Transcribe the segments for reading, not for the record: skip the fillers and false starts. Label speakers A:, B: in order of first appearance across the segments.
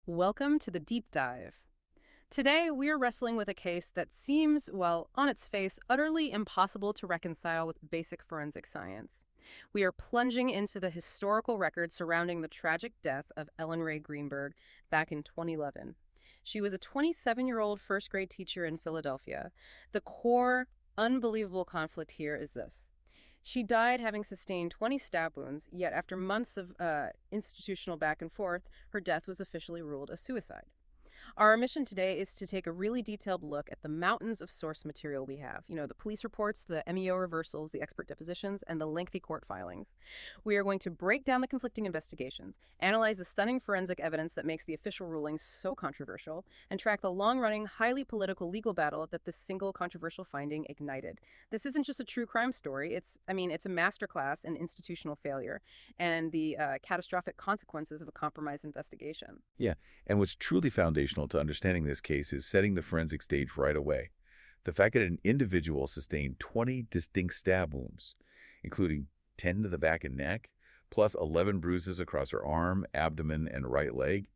A: Welcome to the Deep Dive. Today, we are wrestling with a case that seems, well, on its face, utterly impossible to reconcile with basic forensic science. We are plunging into the historical record surrounding the tragic death of Ellen Ray Greenberg back in 2011. She was a 27-year-old first-grade teacher in Philadelphia. The core, unbelievable conflict here is this. She died having sustained 20 stab wounds, yet after months of institutional back and forth, her death was officially ruled a suicide. Our mission today is to take a really detailed look at the mountains of source material we have. You know, the police reports, the MEO reversals, the expert depositions, and the lengthy court filings. We are going to break down the conflicting investigations, analyze the stunning forensic evidence that makes the official ruling so controversial, and track the long-running, highly political legal battle that this single controversial finding ignited. This isn't just a true crime story. It's a masterclass in institutional failure and the catastrophic consequences of a compromised investigation.
B: Yeah, and what's truly foundational to understanding this case is setting the forensic stage right away. The fact that an individual sustained 20 distinct stab wounds, including 10 to the back and neck, plus 11 bruises across her arm, abdomen, and right leg,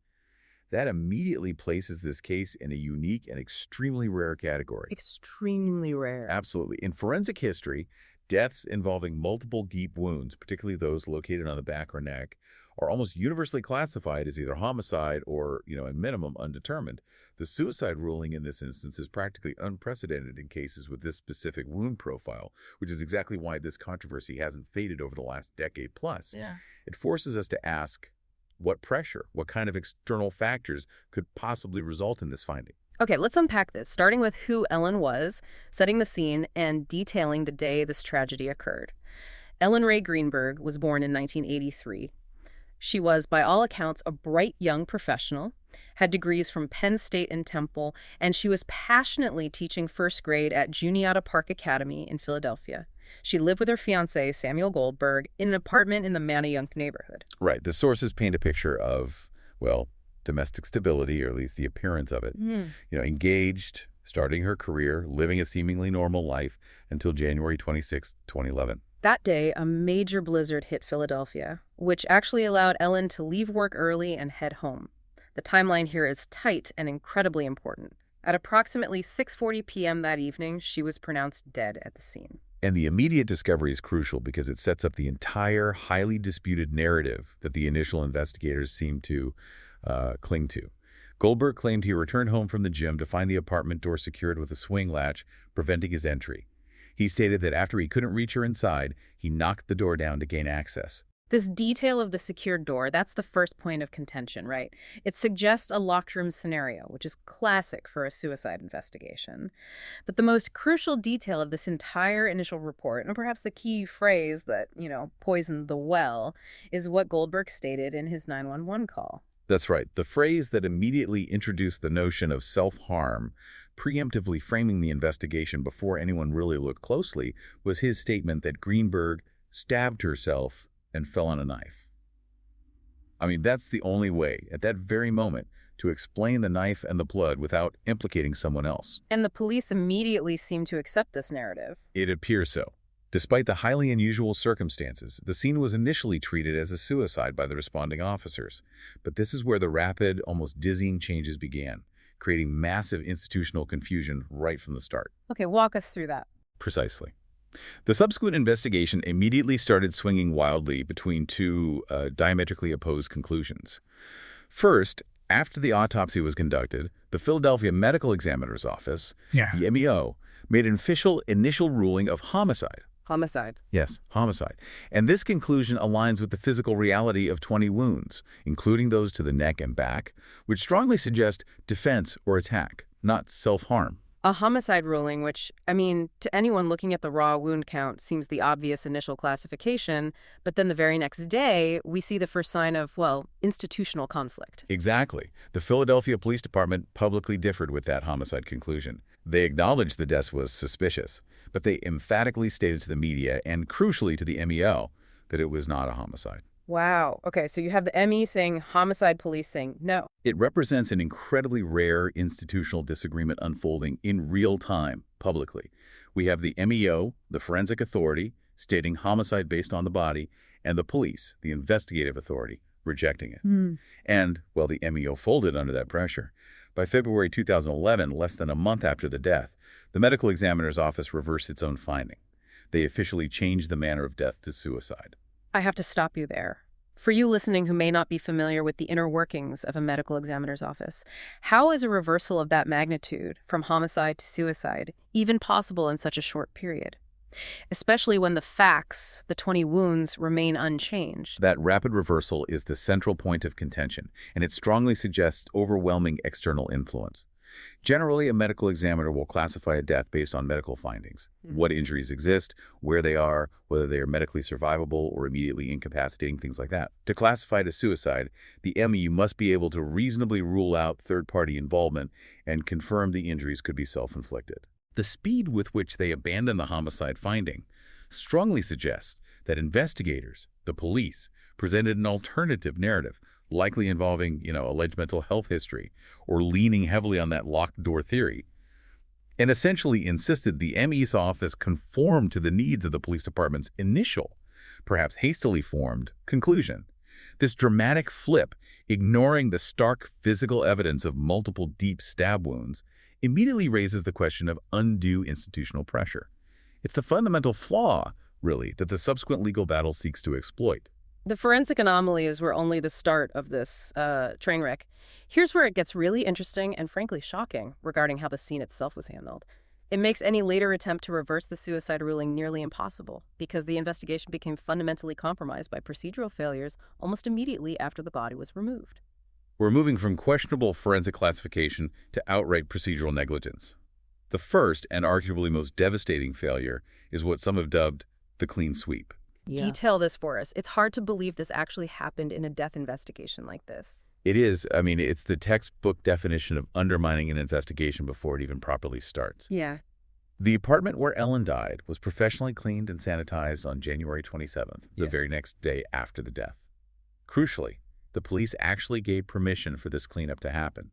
B: that immediately places this case in a unique and extremely rare category.
A: Extremely rare.
B: Absolutely. In forensic history, deaths involving multiple deep wounds, particularly those located on the back or neck, are almost universally classified as either homicide or, at minimum, undetermined. The suicide ruling in this instance is practically unprecedented in cases with this specific wound profile, which is exactly why this controversy hasn't faded over the last decade plus.
A: Yeah.
B: It forces us to ask what pressure, what kind of external factors could possibly result in this finding.
A: Okay, let's unpack this, starting with who Ellen was, setting the scene, and detailing the day this tragedy occurred. Ellen Ray Greenberg was born in 1983. She was, by all accounts, a bright young professional, had degrees from Penn State and Temple, and she was passionately teaching first grade at Juniata Park Academy in Philadelphia. She lived with her fiancé, Samuel Goldberg, in an apartment in the Manayunk neighborhood.
B: Right. The sources paint a picture of, domestic stability, or at least the appearance of it. Engaged, starting her career, living a seemingly normal life until January 26, 2011.
A: That day, a major blizzard hit Philadelphia, which actually allowed Ellen to leave work early and head home. The timeline here is tight and incredibly important. At approximately 6:40 p.m. that evening, she was pronounced dead at the scene.
B: And the immediate discovery is crucial because it sets up the entire highly disputed narrative that the initial investigators seemed to cling to. Goldberg claimed he returned home from the gym to find the apartment door secured with a swing latch, preventing his entry. He stated that after he couldn't reach her inside, he knocked the door down to gain access.
A: This detail of the secured door, that's the first point of contention, right? It suggests a locked room scenario, which is classic for a suicide investigation. But the most crucial detail of this entire initial report, and perhaps the key phrase that, poisoned the well, is what Goldberg stated in his 911 call.
B: That's right. The phrase that immediately introduced the notion of self-harm, preemptively framing the investigation before anyone really looked closely, was his statement that Greenberg stabbed herself and fell on a knife. That's the only way, at that very moment, to explain the knife and the blood without implicating someone else.
A: And the police immediately seem to accept this narrative.
B: It appears so. Despite the highly unusual circumstances, the scene was initially treated as a suicide by the responding officers. But this is where the rapid, almost dizzying changes began, creating massive institutional confusion right from the start.
A: Okay, walk us through that.
B: Precisely. The subsequent investigation immediately started swinging wildly between two diametrically opposed conclusions. First, after the autopsy was conducted, the Philadelphia Medical Examiner's Office, the MEO, made an official initial ruling of homicide.
A: Homicide.
B: Yes, homicide. And this conclusion aligns with the physical reality of 20 wounds, including those to the neck and back, which strongly suggest defense or attack, not self-harm.
A: A homicide ruling, which, to anyone looking at the raw wound count, seems the obvious initial classification, but then the very next day, we see the first sign of, institutional conflict.
B: Exactly. The Philadelphia Police Department publicly differed with that homicide conclusion. They acknowledged the death was suspicious, but they emphatically stated to the media and, crucially, to the MEO, that it was not a homicide.
A: Wow. Okay, so you have the ME saying homicide, police saying no.
B: It represents an incredibly rare institutional disagreement unfolding in real time, publicly. We have the MEO, the forensic authority, stating homicide based on the body, and the police, the investigative authority, rejecting it. And, well, the MEO folded under that pressure. By February 2011, less than a month after the death, the medical examiner's office reversed its own finding. They officially changed the manner of death to suicide.
A: I have to stop you there. For you listening who may not be familiar with the inner workings of a medical examiner's office, how is a reversal of that magnitude, from homicide to suicide, even possible in such a short period? Especially when the facts, the 20 wounds, remain unchanged.
B: That rapid reversal is the central point of contention, and it strongly suggests overwhelming external influence. Generally, a medical examiner will classify a death based on medical findings, what injuries exist, where they are, whether they are medically survivable or immediately incapacitating, things like that. To classify it as suicide, the MEU must be able to reasonably rule out third-party involvement and confirm the injuries could be self-inflicted. The speed with which they abandon the homicide finding strongly suggests that investigators, the police, presented an alternative narrative, likely involving, alleged mental health history, or leaning heavily on that locked door theory, and essentially insisted the ME's office conform to the needs of the police department's initial, perhaps hastily formed, conclusion. This dramatic flip, ignoring the stark physical evidence of multiple deep stab wounds, immediately raises the question of undue institutional pressure. It's the fundamental flaw, really, that the subsequent legal battle seeks to exploit.
A: The forensic anomalies were only the start of this train wreck. Here's where it gets really interesting and frankly shocking regarding how the scene itself was handled. It makes any later attempt to reverse the suicide ruling nearly impossible because the investigation became fundamentally compromised by procedural failures almost immediately after the body was removed.
B: We're moving from questionable forensic classification to outright procedural negligence. The first and arguably most devastating failure is what some have dubbed the clean sweep.
A: Detail this for us. It's hard to believe this actually happened in a death investigation like this.
B: It is. It's the textbook definition of undermining an investigation before it even properly starts.
A: Yeah.
B: The apartment where Ellen died was professionally cleaned and sanitized on January 27th, the very next day after the death. Crucially, the police actually gave permission for this cleanup to happen.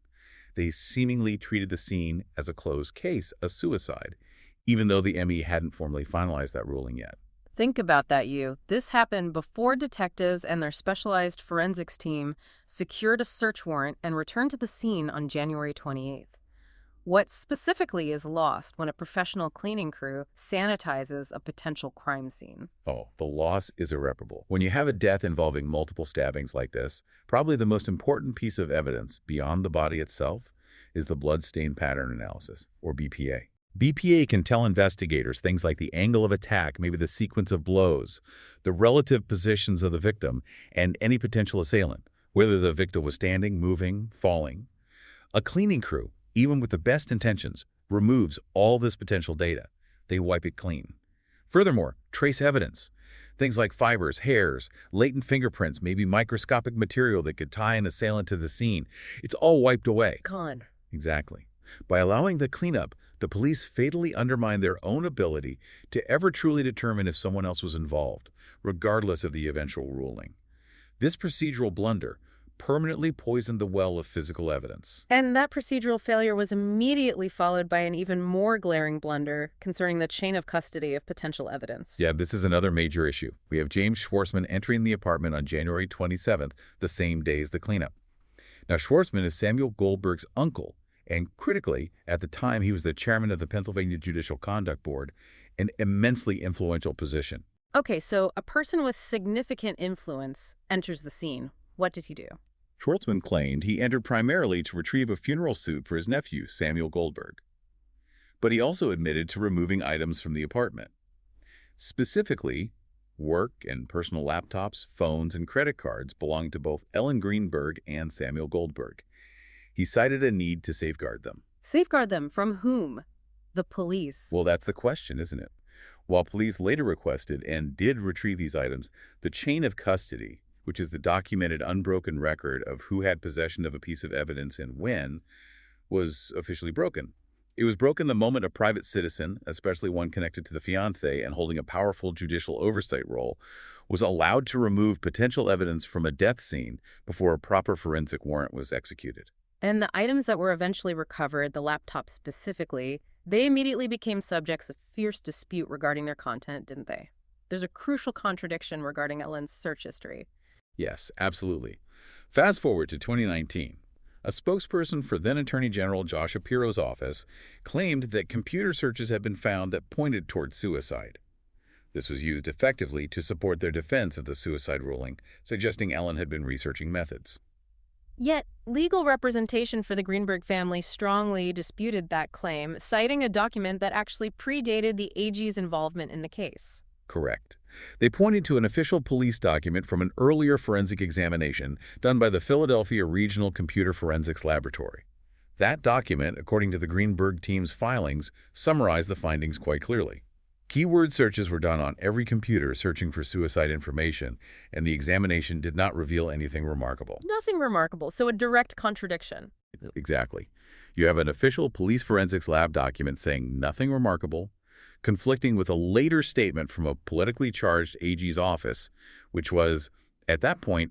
B: They seemingly treated the scene as a closed case, a suicide, even though the ME hadn't formally finalized that ruling yet.
A: Think about that, you. This happened before detectives and their specialized forensics team secured a search warrant and returned to the scene on January 28th. What specifically is lost when a professional cleaning crew sanitizes a potential crime scene?
B: Oh, the loss is irreparable. When you have a death involving multiple stabbings like this, probably the most important piece of evidence beyond the body itself is the blood stain pattern analysis, or BPA. BPA can tell investigators things like the angle of attack, maybe the sequence of blows, the relative positions of the victim, and any potential assailant, whether the victim was standing, moving, falling. A cleaning crew, even with the best intentions, removes all this potential data. They wipe it clean. Furthermore, trace evidence. Things like fibers, hairs, latent fingerprints, maybe microscopic material that could tie an assailant to the scene. It's all wiped away.
A: Gone.
B: Exactly. By allowing the cleanup, the police fatally undermine their own ability to ever truly determine if someone else was involved, regardless of the eventual ruling. This procedural blunder permanently poisoned the well of physical evidence.
A: And that procedural failure was immediately followed by an even more glaring blunder concerning the chain of custody of potential evidence.
B: Yeah, this is another major issue. We have James Schwartzman entering the apartment on January 27th, the same day as the cleanup. Now, Schwartzman is Samuel Goldberg's uncle, and critically, at the time he was the chairman of the Pennsylvania Judicial Conduct Board, an immensely influential position.
A: Okay, so a person with significant influence enters the scene. What did he do?
B: Schwartzman claimed he entered primarily to retrieve a funeral suit for his nephew, Samuel Goldberg. But he also admitted to removing items from the apartment. Specifically, work and personal laptops, phones, and credit cards belonging to both Ellen Greenberg and Samuel Goldberg. He cited a need to safeguard them.
A: Safeguard them from whom? The police.
B: Well, that's the question, isn't it? While police later requested and did retrieve these items, the chain of custody, which is the documented unbroken record of who had possession of a piece of evidence and when, was officially broken. It was broken the moment a private citizen, especially one connected to the fiancé and holding a powerful judicial oversight role, was allowed to remove potential evidence from a death scene before a proper forensic warrant was executed.
A: And the items that were eventually recovered, the laptop specifically, they immediately became subjects of fierce dispute regarding their content, didn't they? There's a crucial contradiction regarding Ellen's search history.
B: Yes, absolutely. Fast forward to 2019. A spokesperson for then Attorney General Josh Shapiro's office claimed that computer searches had been found that pointed toward suicide. This was used effectively to support their defense of the suicide ruling, suggesting Ellen had been researching methods.
A: Yet, legal representation for the Greenberg family strongly disputed that claim, citing a document that actually predated the AG's involvement in the case.
B: Correct. They pointed to an official police document from an earlier forensic examination done by the Philadelphia Regional Computer Forensics Laboratory. That document, according to the Greenberg team's filings, summarized the findings quite clearly. Keyword searches were done on every computer searching for suicide information, and the examination did not reveal anything remarkable.
A: Nothing remarkable, so a direct contradiction.
B: Exactly. You have an official police forensics lab document saying nothing remarkable, conflicting with a later statement from a politically charged AG's office, which was, at that point,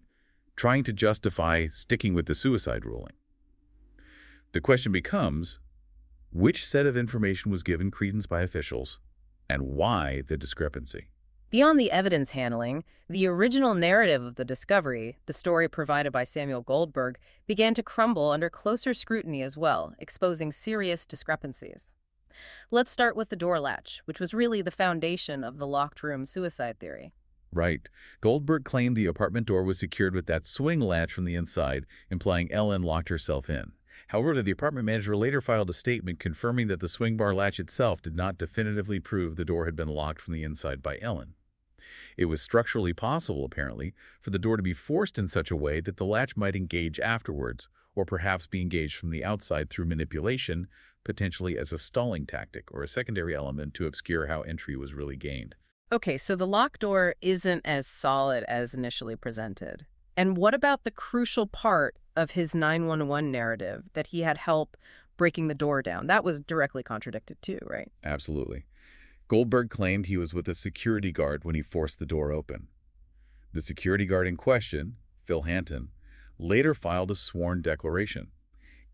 B: trying to justify sticking with the suicide ruling. The question becomes, which set of information was given credence by officials, and why the discrepancy?
A: Beyond the evidence handling, the original narrative of the discovery, the story provided by Samuel Goldberg, began to crumble under closer scrutiny as well, exposing serious discrepancies. Let's start with the door latch, which was really the foundation of the locked room suicide theory.
B: Right. Goldberg claimed the apartment door was secured with that swing latch from the inside, implying Ellen locked herself in. However, the apartment manager later filed a statement confirming that the swing bar latch itself did not definitively prove the door had been locked from the inside by Ellen. It was structurally possible, apparently, for the door to be forced in such a way that the latch might engage afterwards, or perhaps be engaged from the outside through manipulation, potentially as a stalling tactic or a secondary element to obscure how entry was really gained.
A: Okay, so the locked door isn't as solid as initially presented. And what about the crucial part of his 911 narrative that he had help breaking the door down? That was directly contradicted too, right?
B: Absolutely. Goldberg claimed he was with a security guard when he forced the door open. The security guard in question, Phil Hanton, later filed a sworn declaration.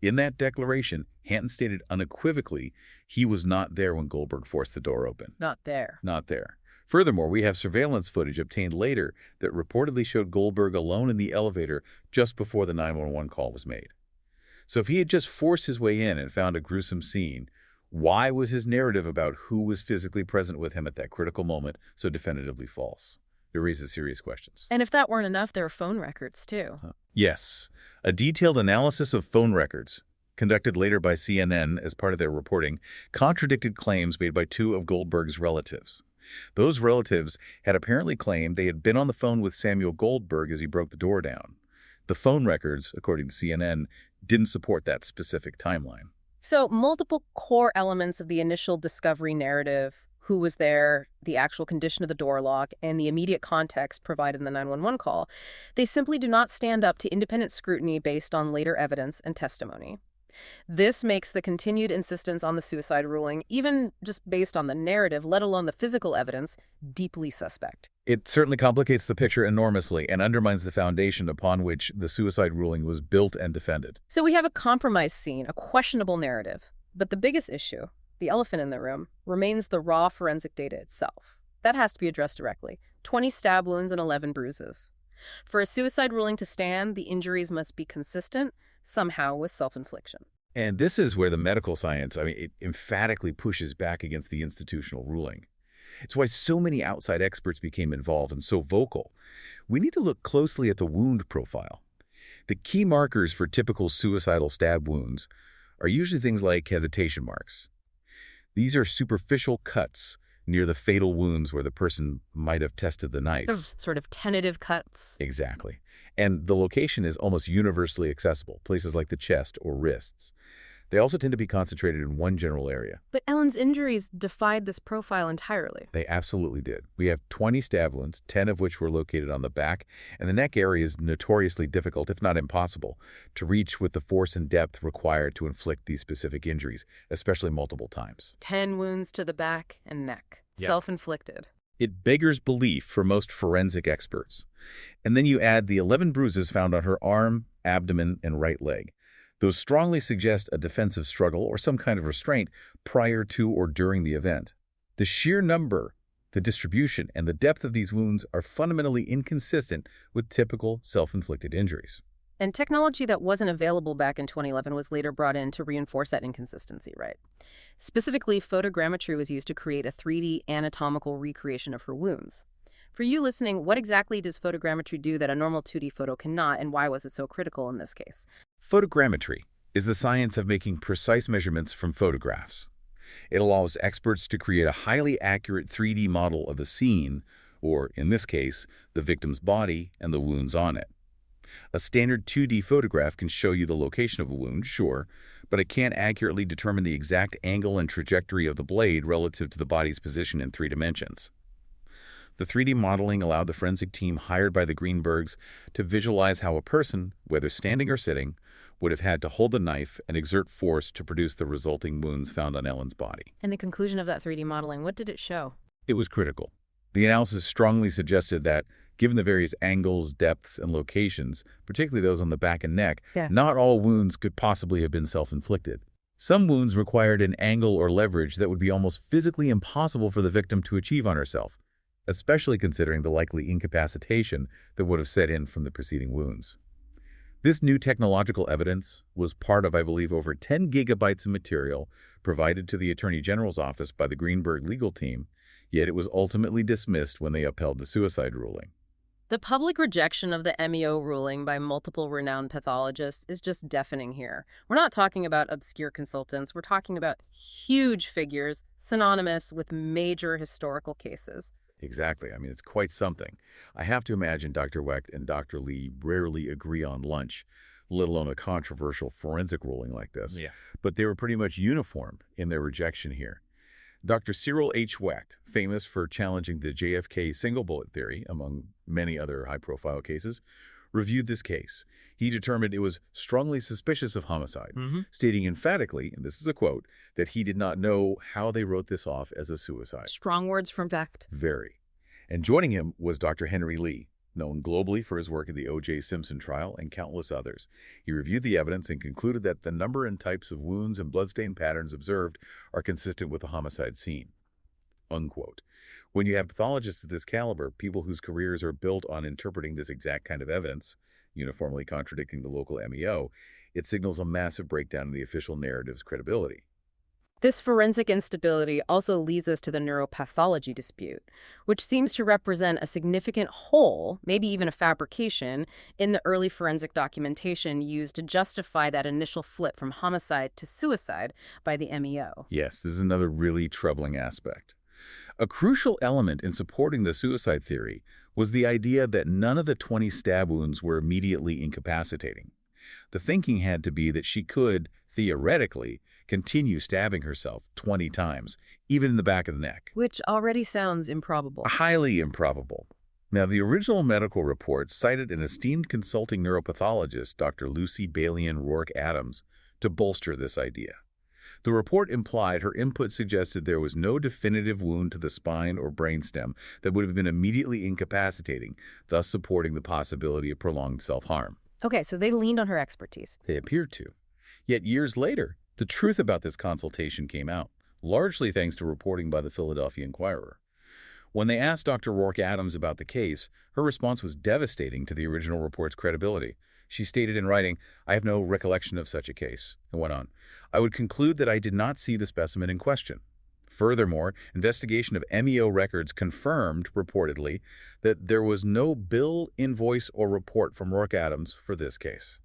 B: In that declaration, Hanton stated unequivocally he was not there when Goldberg forced the door open.
A: Not there.
B: Not there. Furthermore, we have surveillance footage obtained later that reportedly showed Goldberg alone in the elevator just before the 911 call was made. So if he had just forced his way in and found a gruesome scene, why was his narrative about who was physically present with him at that critical moment so definitively false? It raises serious questions.
A: And if that weren't enough, there are phone records too.
B: Yes. A detailed analysis of phone records, conducted later by CNN as part of their reporting, contradicted claims made by two of Goldberg's relatives. Those relatives had apparently claimed they had been on the phone with Samuel Goldberg as he broke the door down. The phone records, according to CNN, didn't support that specific timeline.
A: So multiple core elements of the initial discovery narrative, who was there, the actual condition of the door lock, and the immediate context provided in the 911 call, they simply do not stand up to independent scrutiny based on later evidence and testimony. This makes the continued insistence on the suicide ruling, even just based on the narrative, let alone the physical evidence, deeply suspect.
B: It certainly complicates the picture enormously and undermines the foundation upon which the suicide ruling was built and defended.
A: So we have a compromised scene, a questionable narrative. But the biggest issue, the elephant in the room, remains the raw forensic data itself. That has to be addressed directly. 20 stab wounds and 11 bruises. For a suicide ruling to stand, the injuries must be consistent, somehow with self-infliction.
B: And this is where the medical science, it emphatically pushes back against the institutional ruling. It's why so many outside experts became involved and so vocal. We need to look closely at the wound profile. The key markers for typical suicidal stab wounds are usually things like hesitation marks. These are superficial cuts near the fatal wounds where the person might have tested the knife.
A: Those sort of tentative cuts.
B: Exactly. And the location is almost universally accessible, places like the chest or wrists. They also tend to be concentrated in one general area.
A: But Ellen's injuries defied this profile entirely.
B: They absolutely did. We have 20 stab wounds, 10 of which were located on the back, and the neck area is notoriously difficult, if not impossible, to reach with the force and depth required to inflict these specific injuries, especially multiple times.
A: 10 wounds to the back and neck,
B: Yeah.
A: self-inflicted.
B: It beggars belief for most forensic experts. And then you add the 11 bruises found on her arm, abdomen, and right leg. Those strongly suggest a defensive struggle or some kind of restraint prior to or during the event. The sheer number The distribution and the depth of these wounds are fundamentally inconsistent with typical self-inflicted injuries.
A: And technology that wasn't available back in 2011 was later brought in to reinforce that inconsistency, right? Specifically, photogrammetry was used to create a 3D anatomical recreation of her wounds. For you listening, what exactly does photogrammetry do that a normal 2D photo cannot, and why was it so critical in this case?
B: Photogrammetry is the science of making precise measurements from photographs. It allows experts to create a highly accurate 3D model of a scene, or in this case, the victim's body and the wounds on it. A standard 2D photograph can show you the location of a wound, sure, but it can't accurately determine the exact angle and trajectory of the blade relative to the body's position in 3 dimensions. The 3D modeling allowed the forensic team hired by the Greenbergs to visualize how a person, whether standing or sitting, would have had to hold the knife and exert force to produce the resulting wounds found on Ellen's body.
A: And the conclusion of that 3D modeling, what did it show?
B: It was critical. The analysis strongly suggested that, given the various angles, depths, and locations, particularly those on the back and neck, not all wounds could possibly have been self-inflicted. Some wounds required an angle or leverage that would be almost physically impossible for the victim to achieve on herself, especially considering the likely incapacitation that would have set in from the preceding wounds. This new technological evidence was part of, I believe, over 10 gigabytes of material provided to the Attorney General's office by the Greenberg legal team, yet it was ultimately dismissed when they upheld the suicide ruling.
A: The public rejection of the MEO ruling by multiple renowned pathologists is just deafening here. We're not talking about obscure consultants. We're talking about huge figures synonymous with major historical cases.
B: Exactly. I mean, it's quite something. I have to imagine Dr. Wecht and Dr. Lee rarely agree on lunch, let alone a controversial forensic ruling like this.
C: Yeah.
B: But they were pretty much uniform in their rejection here. Dr. Cyril H. Wecht, famous for challenging the JFK single bullet theory, among many other high-profile cases, reviewed this case. He determined it was strongly suspicious of homicide, stating emphatically, and this is a quote, that he did not know how they wrote this off as a suicide.
A: Strong words from Wecht.
B: Very. And joining him was Dr. Henry Lee, known globally for his work in the O.J. Simpson trial and countless others. He reviewed the evidence and concluded that the number and types of wounds and bloodstain patterns observed are consistent with a homicide scene. Unquote. When you have pathologists of this caliber, people whose careers are built on interpreting this exact kind of evidence, uniformly contradicting the local MEO, it signals a massive breakdown in the official narrative's credibility.
A: This forensic instability also leads us to the neuropathology dispute, which seems to represent a significant hole, maybe even a fabrication, in the early forensic documentation used to justify that initial flip from homicide to suicide by the MEO.
B: Yes, this is another really troubling aspect. A crucial element in supporting the suicide theory was the idea that none of the 20 stab wounds were immediately incapacitating. The thinking had to be that she could, theoretically, continue stabbing herself 20 times, even in the back of the neck.
A: Which already sounds improbable.
B: Highly improbable. Now, the original medical report cited an esteemed consulting neuropathologist, Dr. Lucy Balian Rourke Adams, to bolster this idea. The report implied her input suggested there was no definitive wound to the spine or brainstem that would have been immediately incapacitating, thus supporting the possibility of prolonged self-harm.
A: Okay, so they leaned on her expertise.
B: They appeared to. Yet years later, the truth about this consultation came out, largely thanks to reporting by the Philadelphia Inquirer. When they asked Dr. Rourke Adams about the case, her response was devastating to the original report's credibility. She stated in writing, "I have no recollection of such a case," and went on, "I would conclude that I did not see the specimen in question." Furthermore, investigation of MEO records confirmed, reportedly, that there was no bill, invoice, or report from Rourke Adams for this case.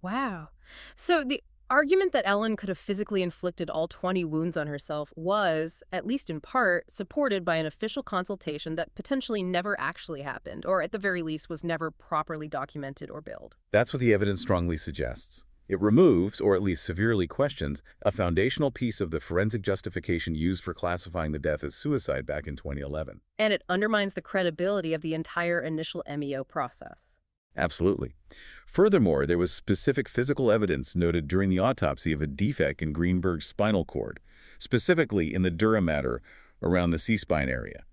A: Wow. So the argument that Ellen could have physically inflicted all 20 wounds on herself was, at least in part, supported by an official consultation that potentially never actually happened, or at the very least was never properly documented or billed.
B: That's what the evidence strongly suggests. It removes, or at least severely questions, a foundational piece of the forensic justification used for classifying the death as suicide back in 2011.
A: And it undermines the credibility of the entire initial MEO process.
B: Absolutely. Furthermore, there was specific physical evidence noted during the autopsy of a defect in Greenberg's spinal cord, specifically in the dura mater around the C-spine area,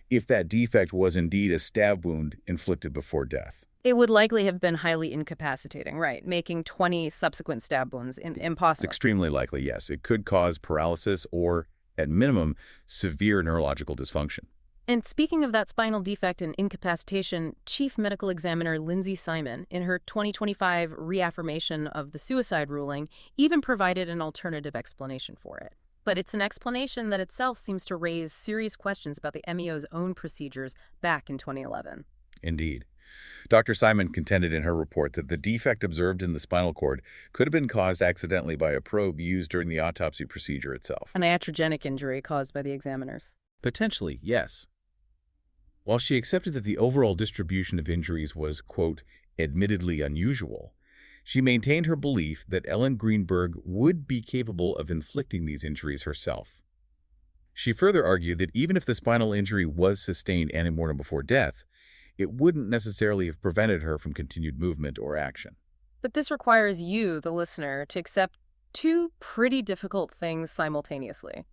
B: if that defect was indeed a stab wound inflicted before death.
A: It would likely have been highly incapacitating, right, making 20 subsequent stab wounds impossible.
B: It's extremely likely, yes. It could cause paralysis or, at minimum, severe neurological dysfunction.
A: And speaking of that spinal defect and incapacitation, Chief Medical Examiner Lindsay Simon, in her 2025 reaffirmation of the suicide ruling, even provided an alternative explanation for it. But it's an explanation that itself seems to raise serious questions about the MEO's own procedures back in 2011.
B: Indeed. Dr. Simon contended in her report that the defect observed in the spinal cord could have been caused accidentally by a probe used during the autopsy procedure itself.
A: An iatrogenic injury caused by the examiners.
B: Potentially, yes. While she accepted that the overall distribution of injuries was, quote, admittedly unusual, she maintained her belief that Ellen Greenberg would be capable of inflicting these injuries herself. She further argued that even if the spinal injury was sustained ante mortem before death, it wouldn't necessarily have prevented her from continued movement or action.
A: But this requires you, the listener, to accept two pretty difficult things simultaneously.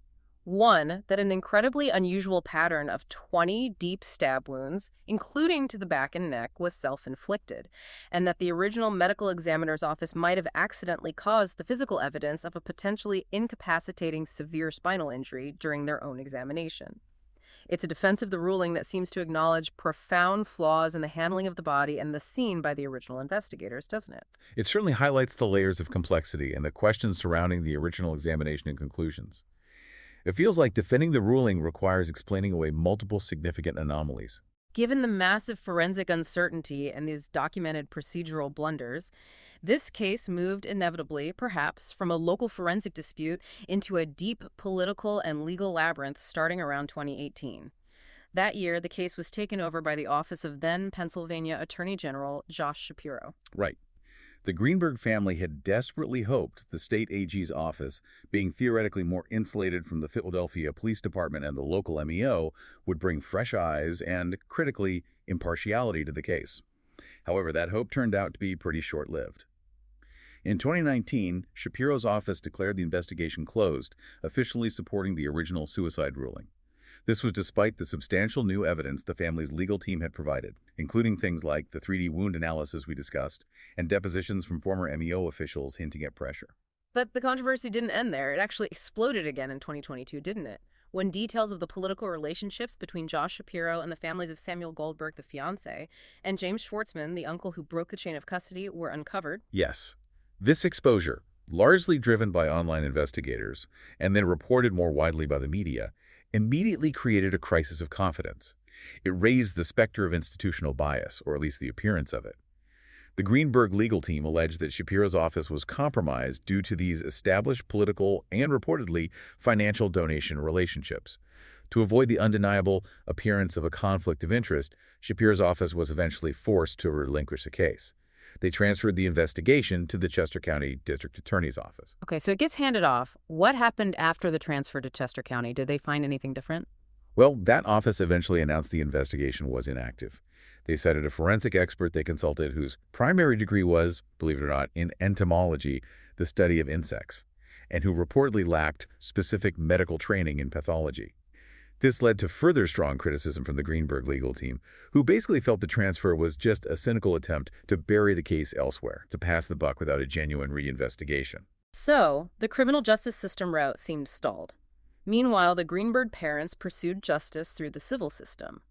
A: One, that an incredibly unusual pattern of 20 deep stab wounds, including to the back and neck, was self-inflicted, and that the original medical examiner's office might have accidentally caused the physical evidence of a potentially incapacitating severe spinal injury during their own examination. It's a defense of the ruling that seems to acknowledge profound flaws in the handling of the body and the scene by the original investigators, doesn't it?
B: It certainly highlights the layers of complexity and the questions surrounding the original examination and conclusions. It feels like defending the ruling requires explaining away multiple significant anomalies.
A: Given the massive forensic uncertainty and these documented procedural blunders, this case moved inevitably, perhaps, from a local forensic dispute into a deep political and legal labyrinth starting around 2018. That year, the case was taken over by the office of then Pennsylvania Attorney General Josh Shapiro.
B: Right. The Greenberg family had desperately hoped the state AG's office, being theoretically more insulated from the Philadelphia Police Department and the local MEO, would bring fresh eyes and, critically, impartiality to the case. However, that hope turned out to be pretty short-lived. In 2019, Shapiro's office declared the investigation closed, officially supporting the original suicide ruling. This was despite the substantial new evidence the family's legal team had provided, including things like the 3D wound analysis we discussed and depositions from former MEO officials hinting at pressure.
A: But the controversy didn't end there. It actually exploded again in 2022, didn't it? When details of the political relationships between Josh Shapiro and the families of Samuel Goldberg, the fiancé, and James Schwartzman, the uncle who broke the chain of custody, were uncovered.
B: Yes. This exposure, largely driven by online investigators and then reported more widely by the media, immediately created a crisis of confidence. It raised the specter of institutional bias, or at least the appearance of it. The Greenberg legal team alleged that Shapiro's office was compromised due to these established political and, reportedly, financial donation relationships. To avoid the undeniable appearance of a conflict of interest, Shapiro's office was eventually forced to relinquish the case. They transferred the investigation to the Chester County District Attorney's Office.
A: Okay, so it gets handed off. What happened after the transfer to Chester County? Did they find anything different?
B: Well, that office eventually announced the investigation was inactive. They cited a forensic expert they consulted whose primary degree was, believe it or not, in entomology, the study of insects, and who reportedly lacked specific medical training in pathology. This led to further strong criticism from the Greenberg legal team, who basically felt the transfer was just a cynical attempt to bury the case elsewhere, to pass the buck without a genuine reinvestigation.
A: So, the criminal justice system route seemed stalled. Meanwhile, the Greenberg parents pursued justice through the civil system.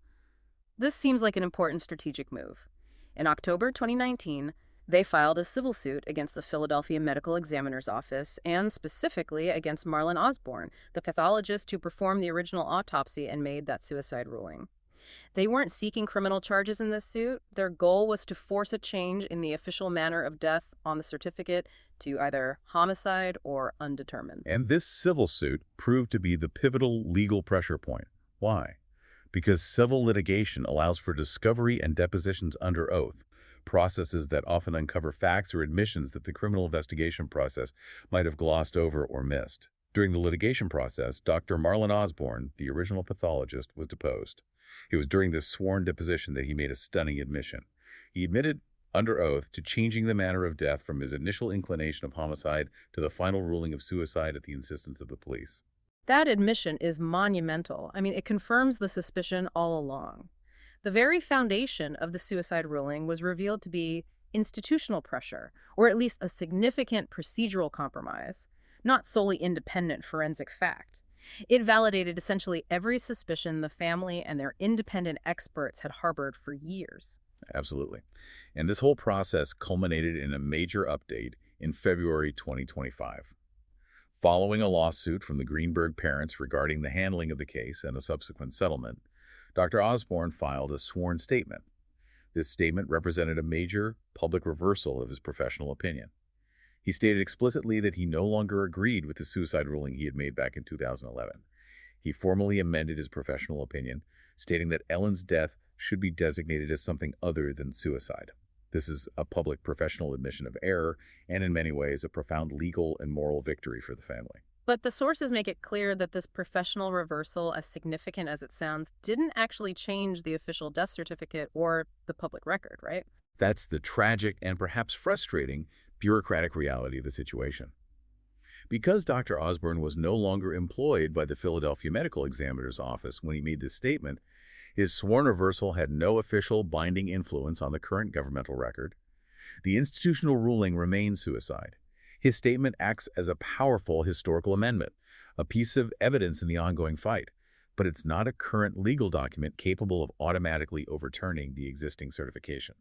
A: This seems like an important strategic move. In October 2019, they filed a civil suit against the Philadelphia Medical Examiner's Office and specifically against Marlon Osborne, the pathologist who performed the original autopsy and made that suicide ruling. They weren't seeking criminal charges in this suit. Their goal was to force a change in the official manner of death on the certificate to either homicide or undetermined.
B: And this civil suit proved to be the pivotal legal pressure point. Why? Because civil litigation allows for discovery and depositions under oath, processes that often uncover facts or admissions that the criminal investigation process might have glossed over or missed. During the litigation process, Dr. Marlon Osborne, the original pathologist, was deposed. It was during this sworn deposition that he made a stunning admission. He admitted, under oath, to changing the manner of death from his initial inclination of homicide to the final ruling of suicide at the insistence of the police.
A: That admission is monumental. I mean, it confirms the suspicion all along. The very foundation of the suicide ruling was revealed to be institutional pressure, or at least a significant procedural compromise, not solely independent forensic fact. It validated essentially every suspicion the family and their independent experts had harbored for years.
B: Absolutely. And this whole process culminated in a major update in February 2025. Following a lawsuit from the Greenberg parents regarding the handling of the case and a subsequent settlement, Dr. Osborne filed a sworn statement. This statement represented a major public reversal of his professional opinion. He stated explicitly that he no longer agreed with the suicide ruling he had made back in 2011. He formally amended his professional opinion, stating that Ellen's death should be designated as something other than suicide. This is a public professional admission of error and in many ways a profound legal and moral victory for the family.
A: But the sources make it clear that this professional reversal, as significant as it sounds, didn't actually change the official death certificate or the public record, right?
B: That's the tragic and perhaps frustrating bureaucratic reality of the situation. Because Dr. Osborne was no longer employed by the Philadelphia Medical Examiner's office when he made this statement, his sworn reversal had no official binding influence on the current governmental record. The institutional ruling remains suicide. His statement acts as a powerful historical amendment, a piece of evidence in the ongoing fight, but it's not a current legal document capable of automatically overturning the existing certification.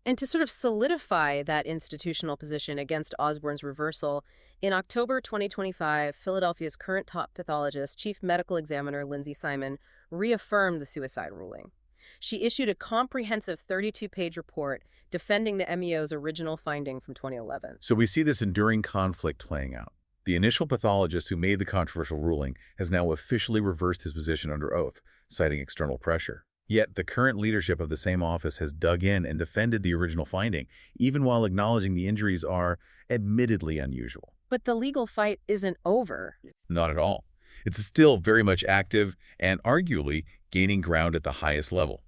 A: And to sort of solidify that institutional position against Osborne's reversal, in October 2025, Philadelphia's current top pathologist, Chief Medical Examiner Lindsay Simon, reaffirmed the suicide ruling. She issued a comprehensive 32-page report defending the MEO's original finding from 2011.
B: So we see this enduring conflict playing out. The initial pathologist who made the controversial ruling has now officially reversed his position under oath, citing external pressure. Yet the current leadership of the same office has dug in and defended the original finding, even while acknowledging the injuries are admittedly unusual.
A: But the legal fight isn't over.
B: Not at all. It's still very much active and arguably gaining ground at the highest level.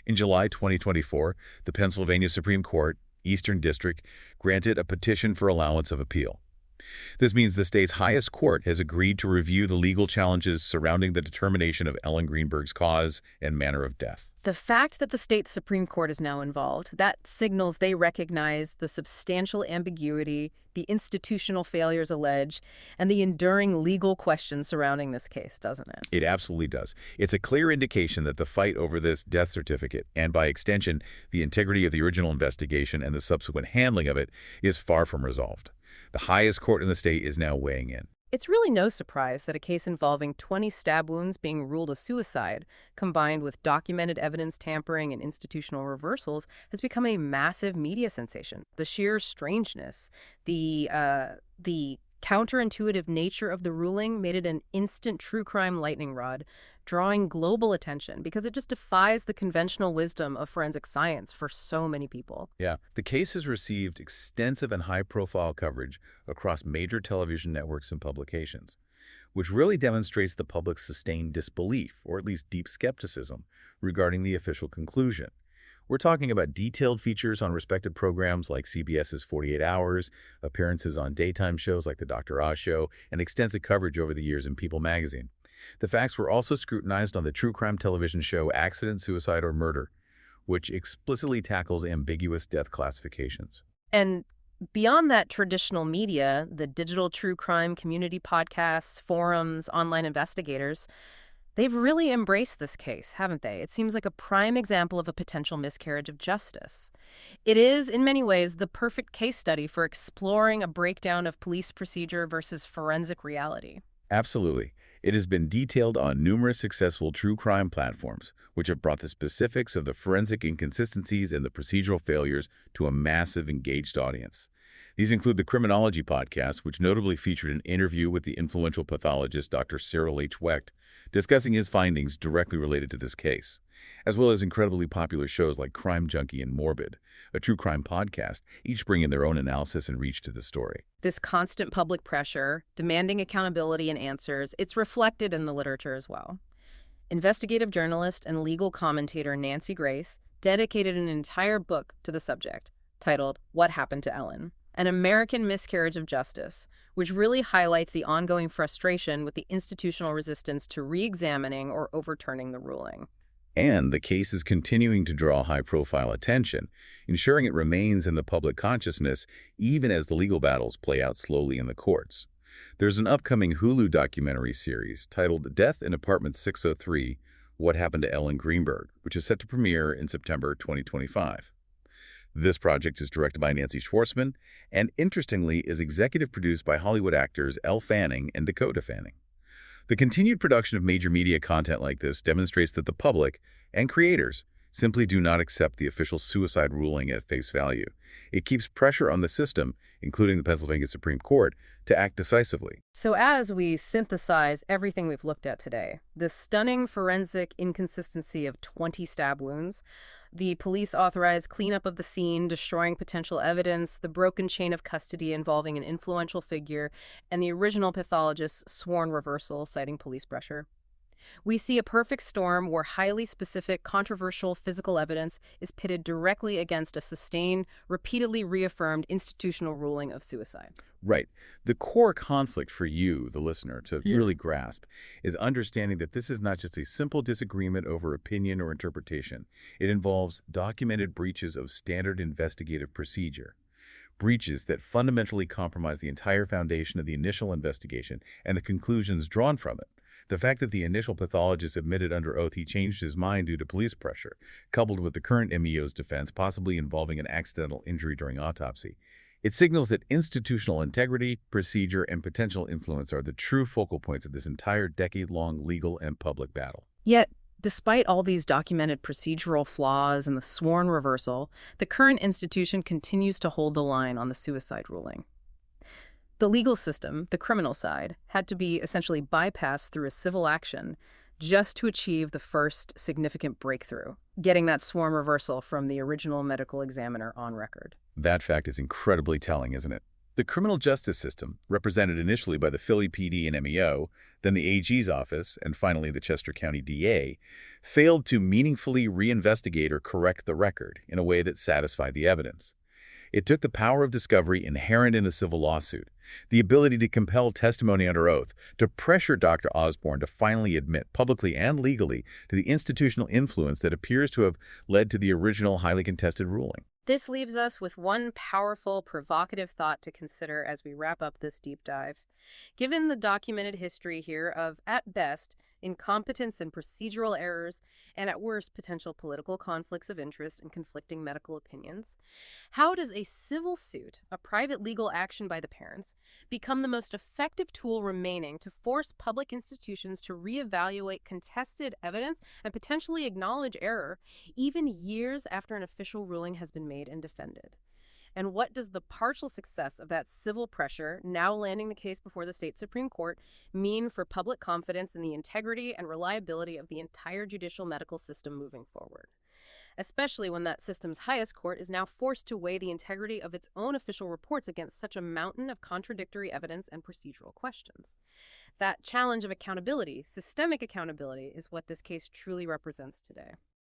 B: In July 2024, the Pennsylvania Supreme Court, Eastern District, granted a petition for allowance of appeal. This means the state's highest court has agreed to review the legal challenges surrounding the determination of Ellen Greenberg's cause and manner of death.
A: The fact that the state's Supreme Court is now involved, that signals they recognize the substantial ambiguity, the institutional failures alleged, and the enduring legal questions surrounding this case, doesn't it?
B: It absolutely does. It's a clear indication that the fight over this death certificate, and by extension, the integrity of the original investigation and the subsequent handling of it, is far from resolved. The highest court in the state is now weighing in.
A: It's really no surprise that a case involving 20 stab wounds being ruled a suicide, combined with documented evidence tampering and institutional reversals, has become a massive media sensation. The sheer strangeness, the counterintuitive nature of the ruling made it an instant true crime lightning rod, drawing global attention because it just defies the conventional wisdom of forensic science for so many people.
B: Yeah, the case has received extensive and high-profile coverage across major television networks and publications, which really demonstrates the public's sustained disbelief, or at least deep skepticism, regarding the official conclusion. We're talking about detailed features on respected programs like CBS's 48 Hours, appearances on daytime shows like The Dr. Oz Show, and extensive coverage over the years in People magazine. The facts were also scrutinized on the true crime television show Accident, Suicide, or Murder, which explicitly tackles ambiguous death classifications.
A: And beyond that traditional media, the digital true crime community podcasts, forums, online investigators, they've really embraced this case, haven't they? It seems like a prime example of a potential miscarriage of justice. It is, in many ways, the perfect case study for exploring a breakdown of police procedure versus forensic reality.
B: Absolutely. It has been detailed on numerous successful true crime platforms, which have brought the specifics of the forensic inconsistencies and the procedural failures to a massive engaged audience. These include the Criminology podcast, which notably featured an interview with the influential pathologist Dr. Cyril H. Wecht, discussing his findings directly related to this case, as well as incredibly popular shows like Crime Junkie and Morbid, a true crime podcast, each bringing their own analysis and reach to the story.
A: This constant public pressure, demanding accountability and answers, it's reflected in the literature as well. Investigative journalist and legal commentator Nancy Grace dedicated an entire book to the subject, titled What Happened to Ellen? An American Miscarriage of Justice, which really highlights the ongoing frustration with the institutional resistance to re-examining or overturning the ruling.
B: And the case is continuing to draw high-profile attention, ensuring it remains in the public consciousness even as the legal battles play out slowly in the courts. There's an upcoming Hulu documentary series titled Death in Apartment 603, What Happened to Ellen Greenberg, which is set to premiere in September 2025. This project is directed by Nancy Schwartzman and, interestingly, is executive produced by Hollywood actors Elle Fanning and Dakota Fanning. The continued production of major media content like this demonstrates that the public and creators simply do not accept the official suicide ruling at face value. It keeps pressure on the system, including the Pennsylvania Supreme Court, to act decisively.
A: So as we synthesize everything we've looked at today, the stunning forensic inconsistency of 20 stab wounds, the police-authorized cleanup of the scene, destroying potential evidence, the broken chain of custody involving an influential figure, and the original pathologist's sworn reversal citing police pressure. We see a perfect storm where highly specific, controversial physical evidence is pitted directly against a sustained, repeatedly reaffirmed institutional ruling of suicide.
B: Right. The core conflict for you, the listener, to really grasp is understanding that this is not just a simple disagreement over opinion or interpretation. It involves documented breaches of standard investigative procedure. Breaches that fundamentally compromise the entire foundation of the initial investigation and the conclusions drawn from it. The fact that the initial pathologist admitted under oath he changed his mind due to police pressure, coupled with the current MEO's defense possibly involving an accidental injury during autopsy, it signals that institutional integrity, procedure, and potential influence are the true focal points of this entire decade-long legal and public battle.
A: Yet, despite all these documented procedural flaws and the sworn reversal, the current institution continues to hold the line on the suicide ruling. The legal system, the criminal side, had to be essentially bypassed through a civil action just to achieve the first significant breakthrough, getting that sworn reversal from the original medical examiner on record.
B: That fact is incredibly telling, isn't it? The criminal justice system, represented initially by the Philly PD and MEO, then the AG's office, and finally the Chester County DA, failed to meaningfully reinvestigate or correct the record in a way that satisfied the evidence. It took the power of discovery inherent in a civil lawsuit, the ability to compel testimony under oath, to pressure Dr. Osborne to finally admit publicly and legally to the institutional influence that appears to have led to the original highly contested ruling.
A: This leaves us with one powerful, provocative thought to consider as we wrap up this deep dive. Given the documented history here of, at best, incompetence and procedural errors, and at worst, potential political conflicts of interest and conflicting medical opinions, how does a civil suit, a private legal action by the parents, become the most effective tool remaining to force public institutions to reevaluate contested evidence and potentially acknowledge error, even years after an official ruling has been made and defended? And what does the partial success of that civil pressure, now landing the case before the state Supreme Court, mean for public confidence in the integrity and reliability of the entire judicial medical system moving forward? Especially when that system's highest court is now forced to weigh the integrity of its own official reports against such a mountain of contradictory evidence and procedural questions. That challenge of accountability, systemic accountability, is what this case truly represents today.